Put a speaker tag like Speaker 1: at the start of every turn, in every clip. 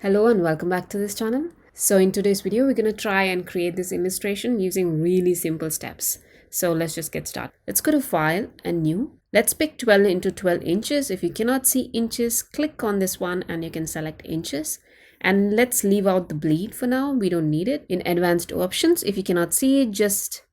Speaker 1: Hello and welcome back to this channel. So in today's video, we're going to try and create this illustration using really simple steps. So let's just get started. Let's go to File and New. Let's pick 12 into 12 inches. If you cannot see inches, click on this one and you can select inches. And let's leave out the bleed for now. We don't need it. In Advanced Options, if you cannot see it, just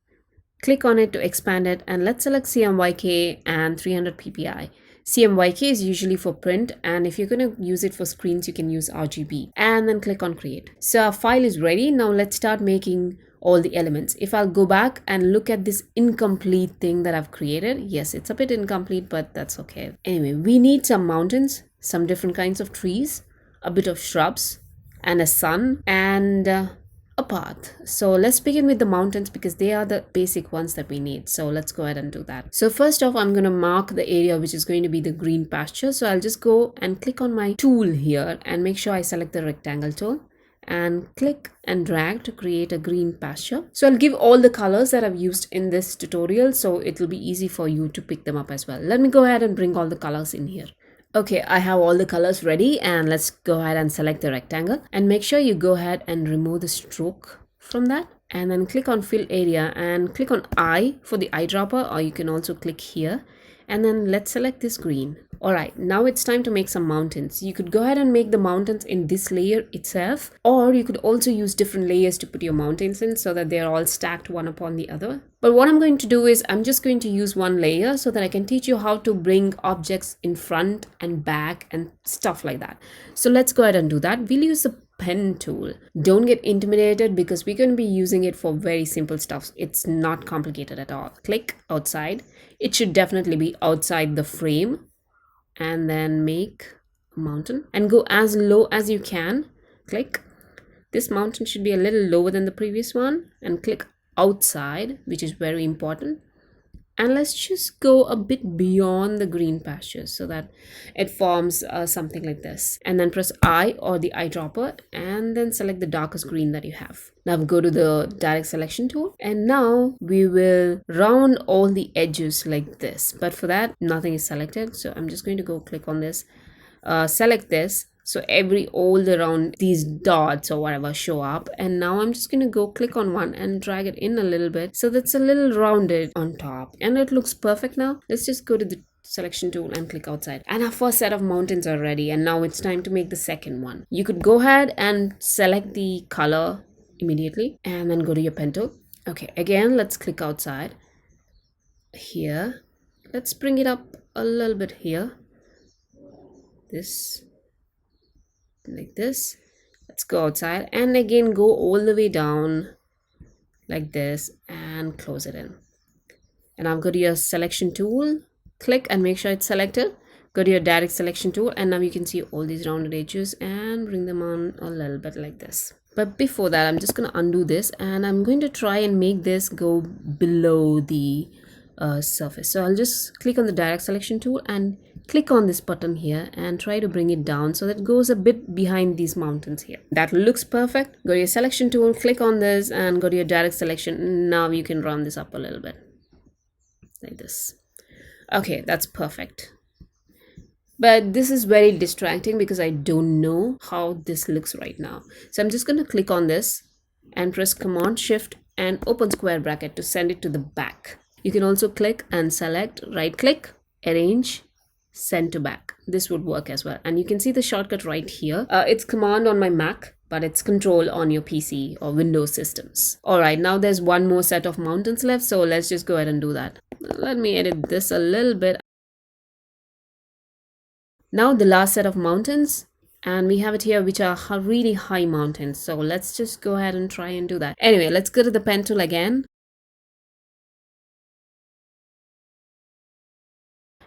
Speaker 1: click on it to expand it, and let's select CMYK and 300 ppi. CMYK is usually for print, and if you're going to use it for screens, you can use RGB, and then click on create. So our file is ready. Now let's start making all the elements. If I'll go back and look at this incomplete thing that I've created, yes, it's a bit incomplete, but that's okay. Anyway, we need some mountains, some different kinds of trees, a bit of shrubs, and a sun, and a path. So let's begin with the mountains because they are the basic ones that we need. So let's go ahead and do that. So first off, I'm going to mark the area which is going to be the green pasture. So I'll just go and click on my tool here and make sure I select the rectangle tool and click and drag to create a green pasture. So I'll give all the colors that I've used in this tutorial, so it'll be easy for you to pick them up as well. Let me go ahead and bring all the colors in here. Okay, I have all the colors ready, and let's go ahead and select the rectangle and make sure you go ahead and remove the stroke from that, and then click on fill area and click on eye for the eyedropper, or you can also click here, and then let's select this green. Alright, now it's time to make some mountains. You could go ahead and make the mountains in this layer itself, or you could also use different layers to put your mountains in so that they're all stacked one upon the other. But what I'm going to do is I'm just going to use one layer so that I can teach you how to bring objects in front and back and stuff like that. So let's go ahead and do that. We'll use the pen tool. Don't get intimidated because we're going to be using it for very simple stuff. It's not complicated at all. Click outside. It should definitely be outside the frame, and then make a mountain and go as low as you can. Click. This mountain should be a little lower than the previous one, and click outside, which is very important. And let's just go a bit beyond the green pastures so that it forms something like this. And then press I or the eyedropper and then select the darkest green that you have. Now go to the direct selection tool, and now we will round all the edges like this. But for that, nothing is selected. So I'm just going to go click on this, select this. So all around these dots or whatever show up, and now I'm just going to go click on one and drag it in a little bit so that's a little rounded on top, and it looks perfect. Now let's just go to the selection tool and click outside, and our first set of mountains are ready. And now it's time to make the second one. You could go ahead and select the color immediately and then go to your pen tool. Okay, again, let's click outside here. Let's bring it up a little bit here, this like this. Let's go outside and again go all the way down like this and close it in. And now go to your selection tool, click and make sure it's selected. Go to your direct selection tool, and now you can see all these rounded edges and bring them on a little bit like this. But before that, I'm just going to undo this, and I'm going to try and make this go below the surface. So I'll just click on the direct selection tool and click on this button here and try to bring it down so that it goes a bit behind these mountains here. That looks perfect. Go to your selection tool, click on this and go to your direct selection. Now you can round this up a little bit like this. Okay, that's perfect. But this is very distracting because I don't know how this looks right now. So I'm just going to click on this and press Command Shift and open square bracket to send it to the back. You can also click and select, right click, arrange, send to back. This would work as well. And you can see the shortcut right here. It's Command on my Mac, but it's Control on your PC or Windows systems. Alright, now there's one more set of mountains left, so let's just go ahead and do that. Let me edit this a little bit. Now the last set of mountains, and we have it here, which are really high mountains. So let's just go ahead and try and do that. Anyway, let's go to the pen tool again.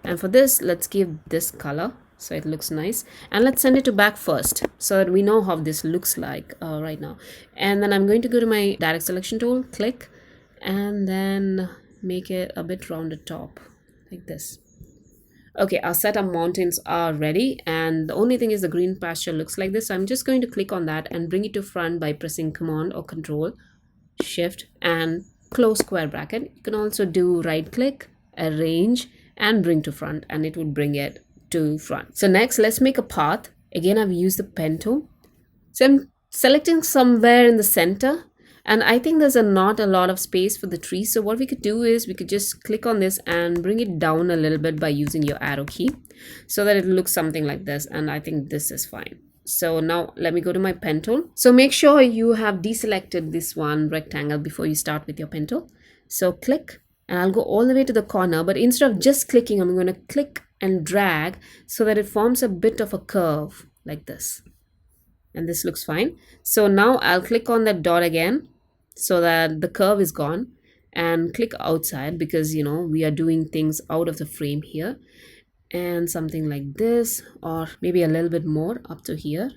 Speaker 1: And for this, let's give this color so it looks nice, and let's send it to back first so that we know how this looks like right now. And then I'm going to go to my direct selection tool, click, and then make it a bit rounded top like this. Okay, our set of mountains are ready, and the only thing is the green pasture looks like this. So I'm just going to click on that and bring it to front by pressing Command or Control Shift and close square bracket. You can also do right click, arrange, and bring to front, and it would bring it to front. So next, let's make a path. Again, I've used the pen tool. So I'm selecting somewhere in the center, and I think there's not a lot of space for the tree. So what we could do is we could just click on this and bring it down a little bit by using your arrow key so that it looks something like this. And I think this is fine. So now let me go to my pen tool. So make sure you have deselected this one rectangle before you start with your pen tool. So click, and I'll go all the way to the corner, but instead of just clicking, I'm going to click and drag so that it forms a bit of a curve like this. And this looks fine. So now I'll click on that dot again so that the curve is gone, and click outside because we are doing things out of the frame here, and something like this, or maybe a little bit more up to here,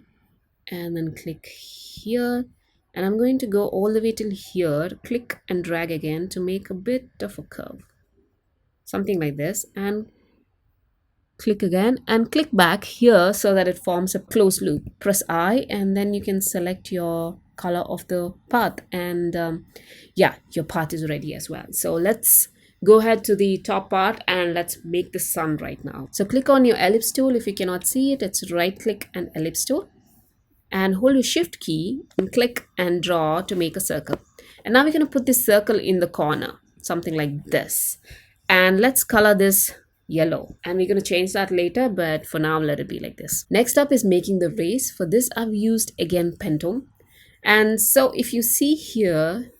Speaker 1: and then click here, and I'm going to go all the way till here, click and drag again to make a bit of a curve, something like this, and click again and click back here so that it forms a closed loop. Press I, and then you can select your color of the path, and yeah, your path is ready as well. So let's go ahead to the top part and let's make the sun right now. So click on your ellipse tool. If you cannot see it, it's right click and ellipse tool, and hold your shift key and click and draw to make a circle. And now we're going to put this circle in the corner, something like this, and let's color this yellow, and we're going to change that later, but for now let it be like this. Next up is making the rays. For this I've used again pen tool, and so if you see here,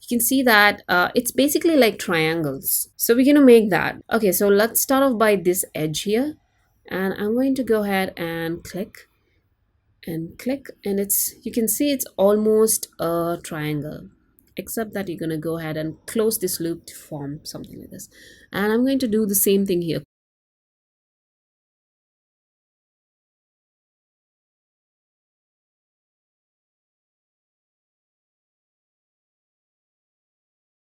Speaker 1: you can see that it's basically like triangles. So we're going to make that. Okay, so let's start off by this edge here, and I'm going to go ahead and click and click, and you can see it's almost a triangle, except that you're going to go ahead and close this loop to form something like this. And I'm going to do the same thing here.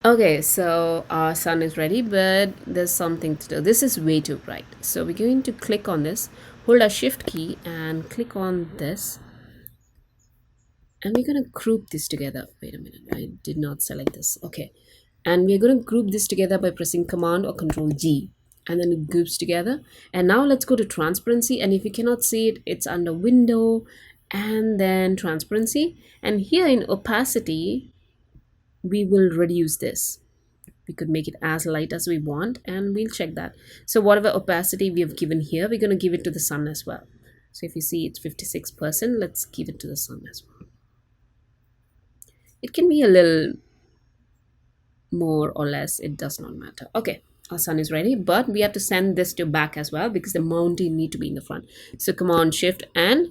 Speaker 1: Okay, so our sun is ready, but there's something to do. This is way too bright, so we're going to click on this, hold our shift key and click on this, and we're going to group this together. Wait a minute, I did not select this. Okay, and we're going to group this together by pressing Command or Control G, and then it groups together. And now let's go to transparency, and if you cannot see it, it's under window and then transparency, and here in opacity we will reduce this. We could make it as light as we want, and we'll check that. So whatever opacity we have given here, we're going to give it to the sun as well. So if you see it's 56%, let's give it to the sun as well. It can be a little more or less, it does not matter. Okay, our sun is ready, but we have to send this to back as well because the mountain need to be in the front. So Command Shift and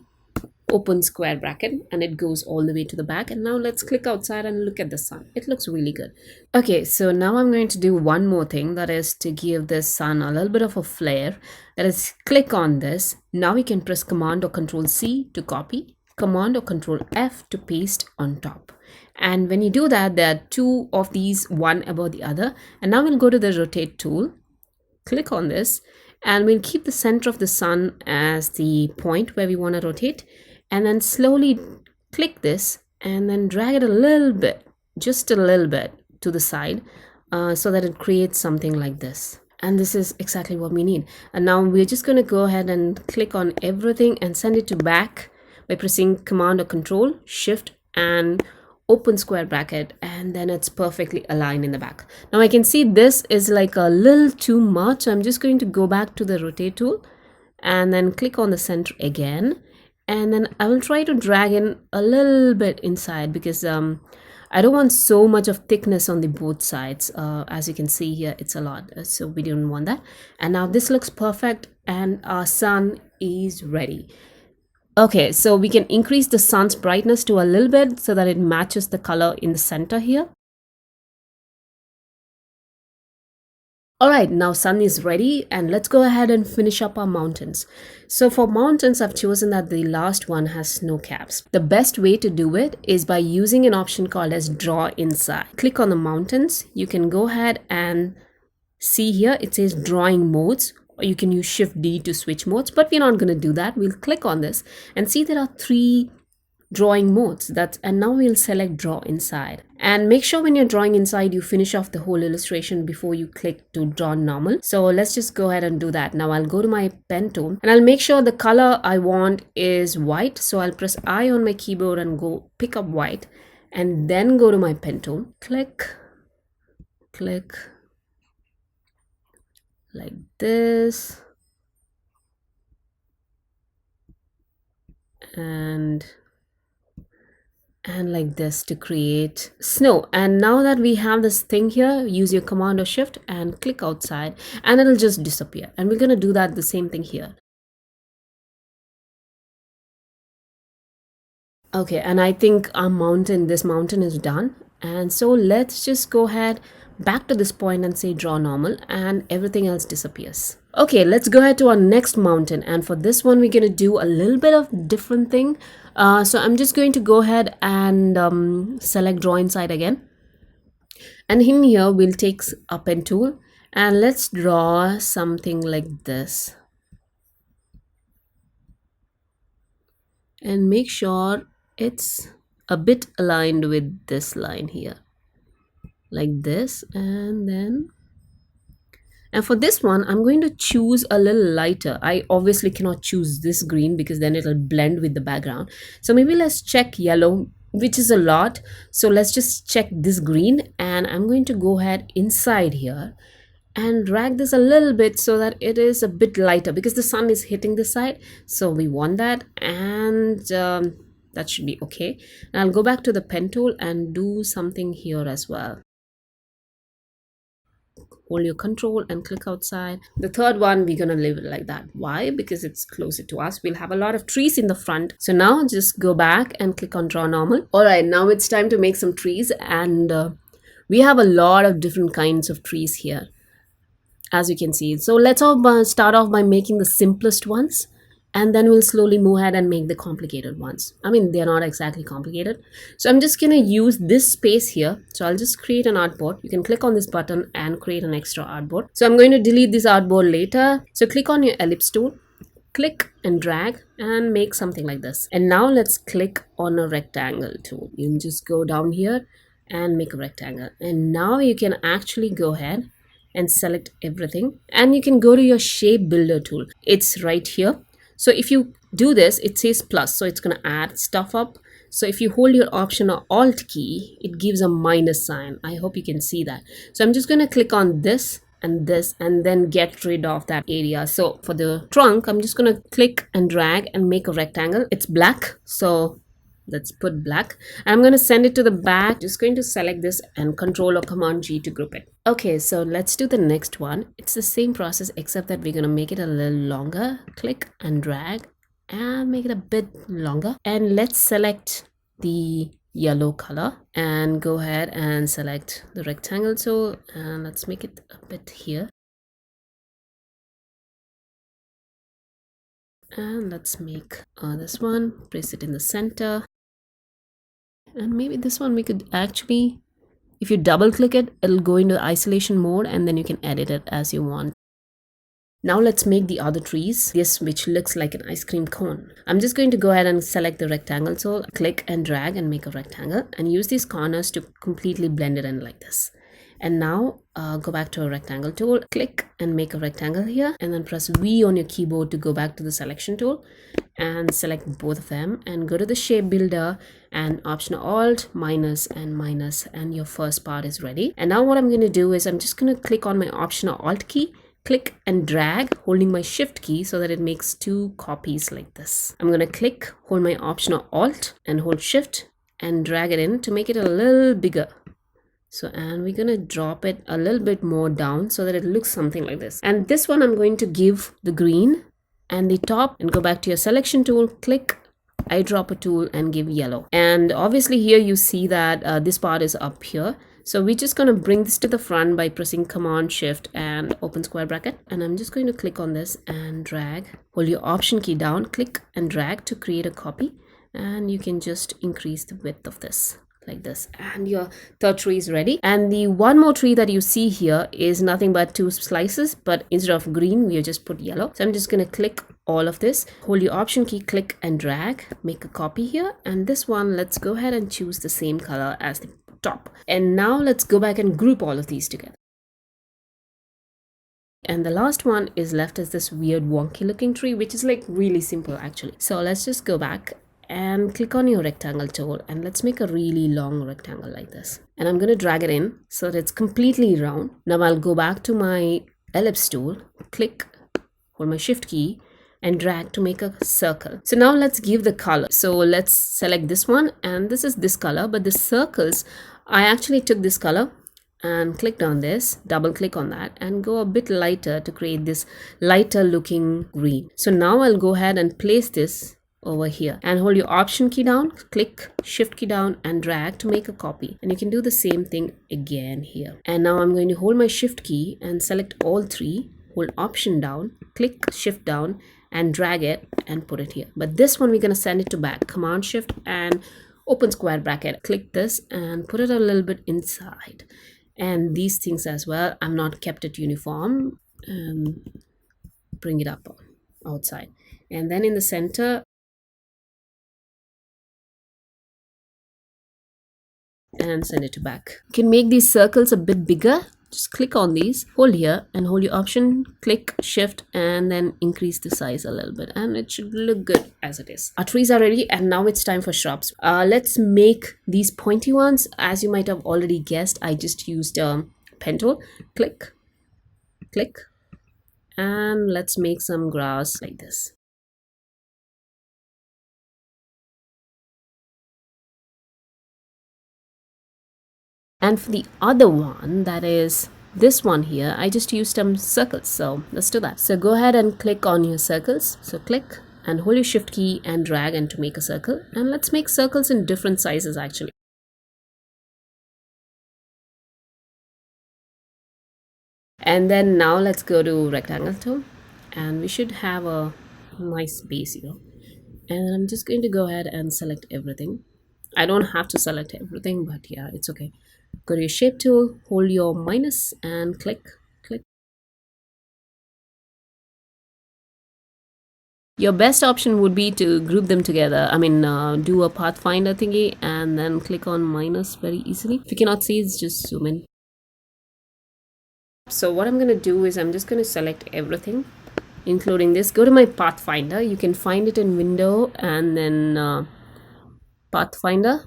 Speaker 1: open square bracket, and it goes all the way to the back. And now let's click outside and look at the sun. It looks really good. Okay, so now I'm going to do one more thing, that is to give this sun a little bit of a flare. That is, click on this. Now we can press Command or Control C to copy, Command or Control F to paste on top. And when you do that, there are two of these, one above the other. And now we'll go to the rotate tool, click on this, and we'll keep the center of the sun as the point where we want to rotate, and then slowly click this and then drag it a little bit, just a little bit to the side, so that it creates something like this. And this is exactly what we need. And now we're just going to go ahead and click on everything and send it to back by pressing Command or Control Shift and open square bracket, and then it's perfectly aligned in the back. Now I can see this is like a little too much, so I'm just going to go back to the rotate tool and then click on the center again, and then I will try to drag in a little bit inside because I don't want so much of thickness on the both sides. As you can see here, it's a lot, so we don't want that. And now this looks perfect, and our sun is ready. Okay, so we can increase the sun's brightness to a little bit so that it matches the color in the center here. Alright, now sun is ready, and let's go ahead and finish up our mountains. So for mountains, I've chosen that the last one has snow caps. The best way to do it is by using an option called as Draw Inside. Click on the mountains. You can go ahead and see here it says drawing modes, or you can use Shift D to switch modes, but we're not going to do that. We'll click on this and see there are three drawing modes. And now we'll select draw inside, and make sure when you're drawing inside you finish off the whole illustration before you click to draw normal. So let's just go ahead and do that. Now I'll go to my pen tool and I'll make sure the color I want is white. So I'll press I on my keyboard and go pick up white, and then go to my pen tool, click like this, and like this to create snow. And now that we have this thing here, use your command or shift and click outside and it'll just disappear. And we're going to do that the same thing here. Okay, and I think this mountain is done. And so let's just go ahead back to this point and say draw normal, and everything else disappears. Okay, let's go ahead to our next mountain, and for this one we're going to do a little bit of different thing. So I'm just going to go ahead and select draw inside again, and in here we'll take a pen tool and let's draw something like this, and make sure it's a bit aligned with this line here, like this. And for this one I'm going to choose a little lighter. I obviously cannot choose this green because then it'll blend with the background. So maybe let's check yellow, which is a lot. So let's just check this green, and I'm going to go ahead inside here and drag this a little bit so that it is a bit lighter, because the sun is hitting this side, so we want that. And that should be okay. And I'll go back to the pen tool and do something here as well. Hold your control and click outside. The third one we're gonna leave it like that. Why? Because it's closer to us. We'll have a lot of trees in the front. So now just go back and click on draw normal. All right, now it's time to make some trees, and we have a lot of different kinds of trees here, as you can see. So let's all start off by making the simplest ones, and then we'll slowly move ahead and make the complicated ones. I mean, they're not exactly complicated. So I'm just gonna use this space here. So I'll just create an artboard. You can click on this button and create an extra artboard. So I'm going to delete this artboard later. So click on your ellipse tool, click and drag and make something like this. And now let's click on a rectangle tool. You can just go down here and make a rectangle. And now you can actually go ahead and select everything, and you can go to your shape builder tool. It's right here. So if you do this, it says plus, so it's going to add stuff up. So if you hold your Option or Alt key, it gives a minus sign. I hope you can see that. So I'm just going to click on this, and then get rid of that area. So for the trunk, I'm just going to click and drag and make a rectangle. It's black, so let's put black. I'm going to send it to the back. Just going to select this and Control or Command G to group it. Okay, so let's do the next one. It's the same process except that we're going to make it a little longer. Click and drag and make it a bit longer. And let's select the yellow color and go ahead and select the rectangle tool, and let's make it a bit here. And let's make this one, place it in the center. And maybe this one we could actually, if you double click it, it'll go into isolation mode, and then you can edit it as you want. Now let's make the other trees, this which looks like an ice cream cone. I'm just going to go ahead and select the rectangle tool, click and drag and make a rectangle, and use these corners to completely blend it in like this. And now go back to a rectangle tool, click and make a rectangle here, and then press V on your keyboard to go back to the selection tool and select both of them, and go to the shape builder and Option Alt minus, and your first part is ready. And now what I'm going to do is I'm just going to click on my Option or Alt key, click and drag holding my Shift key so that it makes two copies like this. I'm going to click, hold my Option or Alt and hold Shift and drag it in to make it a little bigger. So, and we're going to drop it a little bit more down so that it looks something like this. And this one I'm going to give the green, and the top, and go back to your selection tool, click eyedropper tool and give yellow. And obviously here you see that this part is up here. So we're just going to bring this to the front by pressing Command Shift and open square bracket. And I'm just going to click on this and drag, hold your Option key down, click and drag to create a copy. And you can just increase the width of this. like this, and your third tree is ready. And the one more tree that you see here is nothing but two slices, but instead of green we just put yellow. So I'm just going to click all of this, hold your option key, click and drag, make a copy here. And this one, let's go ahead and choose the same color as the top. And now let's go back and group all of these together. And the last one is left as this weird wonky looking tree, which is like really simple actually. So let's just go back and click on your rectangle tool, and let's make a really long rectangle like this. And I'm going to drag it in so that it's completely round. Now I'll go back to my ellipse tool, click, hold my shift key and drag to make a circle. So now let's give the color. So let's select this one, and this is this color, but the circles, I actually took this color and clicked on this, double click on that and go a bit lighter to create this lighter looking green. So now I'll go ahead and place this over here and hold your option key down, click, shift key down and drag to make a copy. And you can do the same thing again here. And now I'm going to hold my shift key and select all three, hold option down, click, shift down and drag it and put it here. But this one we're going to send it to back, command shift and open square bracket, click this and put it a little bit inside. And these things as well, I'm not kept it uniform, bring it up outside. And then in the center, and send it to back. You can make these circles a bit bigger. Just click on these, hold here and hold your option, click, shift and then increase the size a little bit, and it should look good as it is. Our trees are ready and now it's time for shrubs. Let's make these pointy ones. As you might have already guessed, I just used pen tool. Click, click, and let's make some grass like this. And for the other one, that is this one here, I just used some circles. So let's do that. So go ahead and click on your circles. So click and hold your shift key and drag and to make a circle. And let's make circles in different sizes actually. And then now let's go to rectangle tool and we should have a nice base here. And I'm just going to go ahead and select everything. I don't have to select everything, but yeah, it's okay. Go to your shape tool, hold your minus and click, click. Your best option would be to group them together. I mean, do a pathfinder thingy and then click on minus very easily. If you cannot see, it's just zoom in. So what I'm going to do is I'm just going to select everything, including this. Go to my pathfinder. You can find it in window and then pathfinder.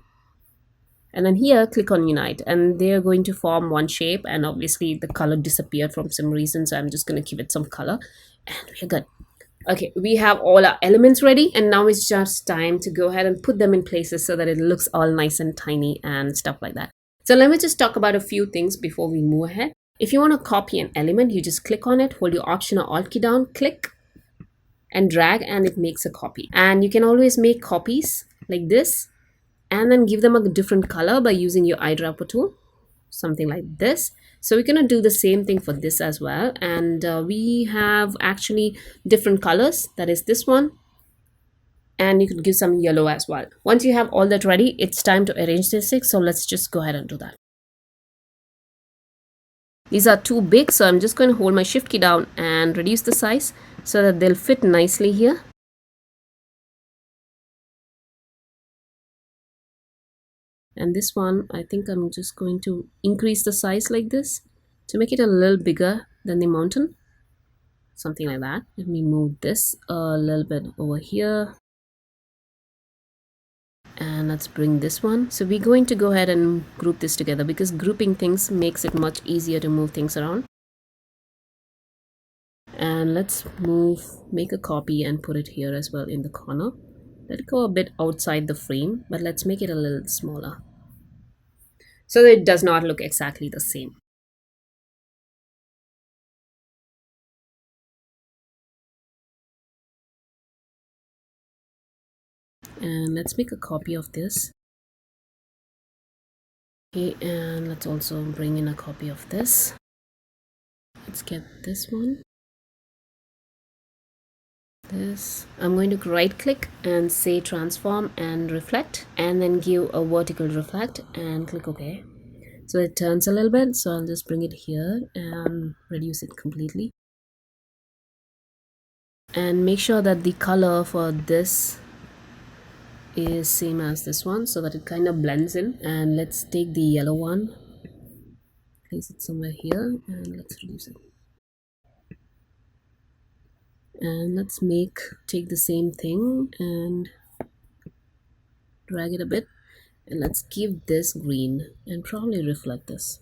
Speaker 1: And then here, click on unite and they're going to form one shape, and obviously the color disappeared from some reason. So I'm just going to give it some color and we're good. Okay, we have all our elements ready and now it's just time to go ahead and put them in places so that it looks all nice and tiny and stuff like that. So let me just talk about a few things before we move ahead. If you want to copy an element, you just click on it, hold your option or alt key down, click and drag and it makes a copy. And you can always make copies like this and then give them a different color by using your eyedropper tool, something like this. So we're going to do the same thing for this as well. And we have actually different colors, that is this one, and you could give some yellow as well. Once you have all that ready, it's time to arrange the sticks. So let's just go ahead and do that. These are too big, so I'm just going to hold my shift key down and reduce the size so that they'll fit nicely here. And this one, I think I'm just going to increase the size like this to make it a little bigger than the mountain. Something like that. Let me move this a little bit over here. And let's bring this one. So we're going to go ahead and group this together because grouping things makes it much easier to move things around. And let's make a copy and put it here as well in the corner. Let it go a bit outside the frame, but let's make it a little smaller so that it does not look exactly the same. And let's make a copy of this. Okay, and let's also bring in a copy of this. Let's get this one. this. I'm going to right click and say transform and reflect, and then give a vertical reflect and click OK. So it turns a little bit, so I'll just bring it here and reduce it completely. And make sure that the color for this is same as this one so that it kind of blends in. And let's take the yellow one, place it somewhere here, and let's reduce it. And let's take the same thing and drag it a bit, and let's give this green and probably reflect this.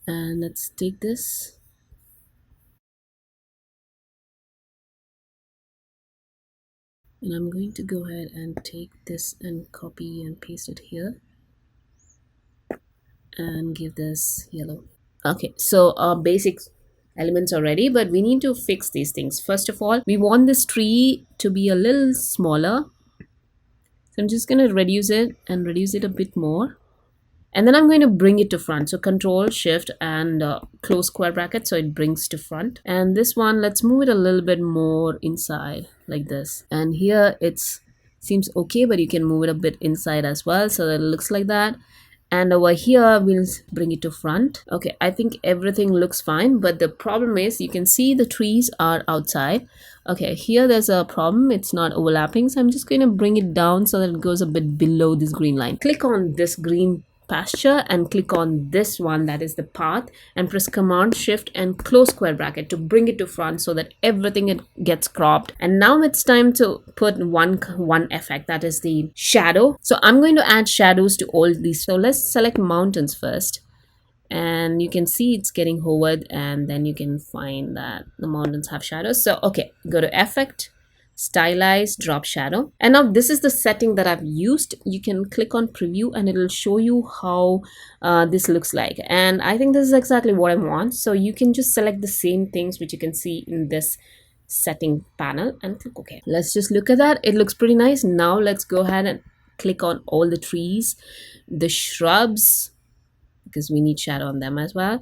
Speaker 1: And let's take this and I'm going to go ahead and take this and copy and paste it here and give this yellow. Okay, so our basic elements are ready, but we need to fix these things. First of all, we want this tree to be a little smaller, so I'm just going to reduce it a bit more. And then I'm going to bring it to front. So Control Shift and close square bracket, so it brings to front. And this one, let's move it a little bit more inside like this. And here it's seems okay, but you can move it a bit inside as well, so that it looks like that. And over here we'll bring it to front. Okay, I think everything looks fine, but the problem is you can see the trees are outside. Okay, here there's a problem, it's not overlapping, so I'm just going to bring it down so that it goes a bit below this green line. Click on this green pasture and click on this one, that is the path, and press Command Shift and close square bracket to bring it to front so that everything gets cropped. And now it's time to put one effect, that is the shadow. So I'm going to add shadows to all these. So let's select mountains first, and you can see it's getting hovered, and then you can find that the mountains have shadows. So okay, go to Effect, Stylize, Drop Shadow, and now this is the setting that I've used. You can click on Preview and it'll show you how this looks like, and I think this is exactly what I want. So you can just select the same things which you can see in this setting panel and click OK. Let's just look at that. It looks pretty nice. Now let's go ahead and click on all the trees, the shrubs, because we need shadow on them as well,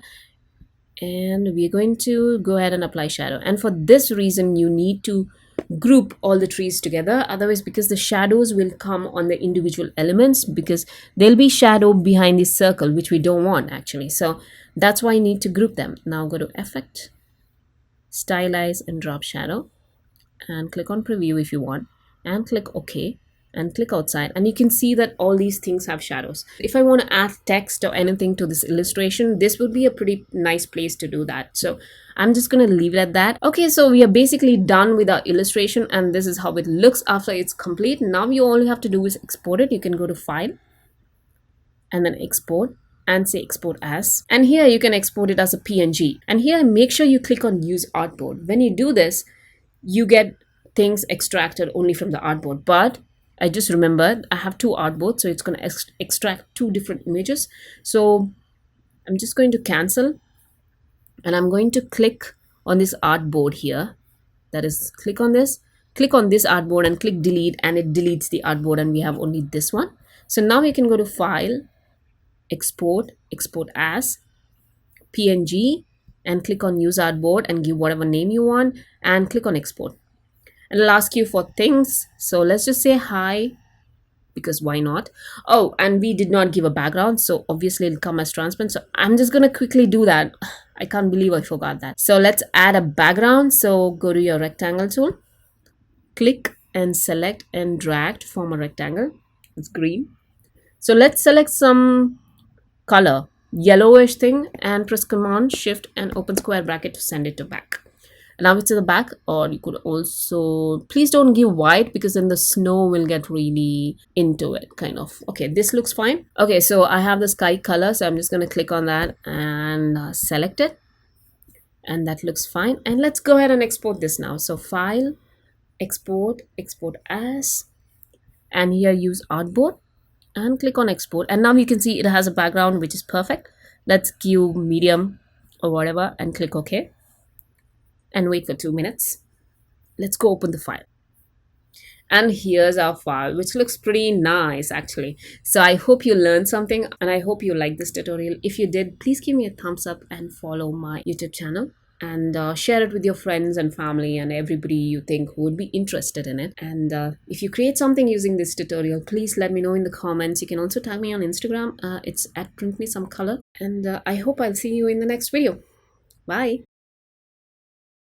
Speaker 1: and we're going to go ahead and apply shadow. And for this reason you need to group all the trees together, otherwise, because the shadows will come on the individual elements, because there'll be shadow behind this circle, which we don't want actually. So that's why I need to group them. Now go to Effect, Stylize, and Drop Shadow, and click on Preview if you want, and click OK, and click outside, and you can see that all these things have shadows. If I want to add text or anything to this illustration, this would be a pretty nice place to do that. So I'm just going to leave it at that. Okay, so we are basically done with our illustration, and this is how it looks after it's complete. Now you all you have to do is export it. You can go to File and then Export and say Export As, and here you can export it as a PNG. And here make sure you click on Use Artboard. When you do this, you get things extracted only from the artboard, but I just remembered I have two artboards, so it's going to extract two different images. So I'm just going to cancel, and I'm going to click on this artboard here. That is, click on this artboard and click delete, and it deletes the artboard, and we have only this one. So now we can go to File, Export, Export As, PNG, and click on Use Artboard and give whatever name you want, and click on Export. And it'll ask you for things, so let's just say hi, because why not. Oh, and we did not give a background, so obviously it'll come as transparent, so I'm just gonna quickly do that. I can't believe I forgot that. So let's add a background. So go to your rectangle tool, click and select and drag to form a rectangle. It's green. So let's select some color, yellowish thing, and press Command Shift and open square bracket to send it to back. Now it's to the back, or you could also, please don't give white, because then the snow will get really into it, kind of. Okay, this looks fine. Okay, so I have the sky color, so I'm just going to click on that and select it, and that looks fine. And let's go ahead and export this now. So File, Export, Export As, and here use Artboard, and click on Export. And now you can see it has a background which is perfect. Let's give medium or whatever and click OK, and wait for 2 minutes. Let's go open the file. And here's our file, which looks pretty nice actually. So I hope you learned something, and I hope you liked this tutorial. If you did, please give me a thumbs up and follow my YouTube channel. and share it with your friends and family and everybody you think who would be interested in it. And if you create something using this tutorial, please let me know in the comments. You can also tag me on Instagram. It's at print me some color. And I hope I'll see you in the next video. Bye.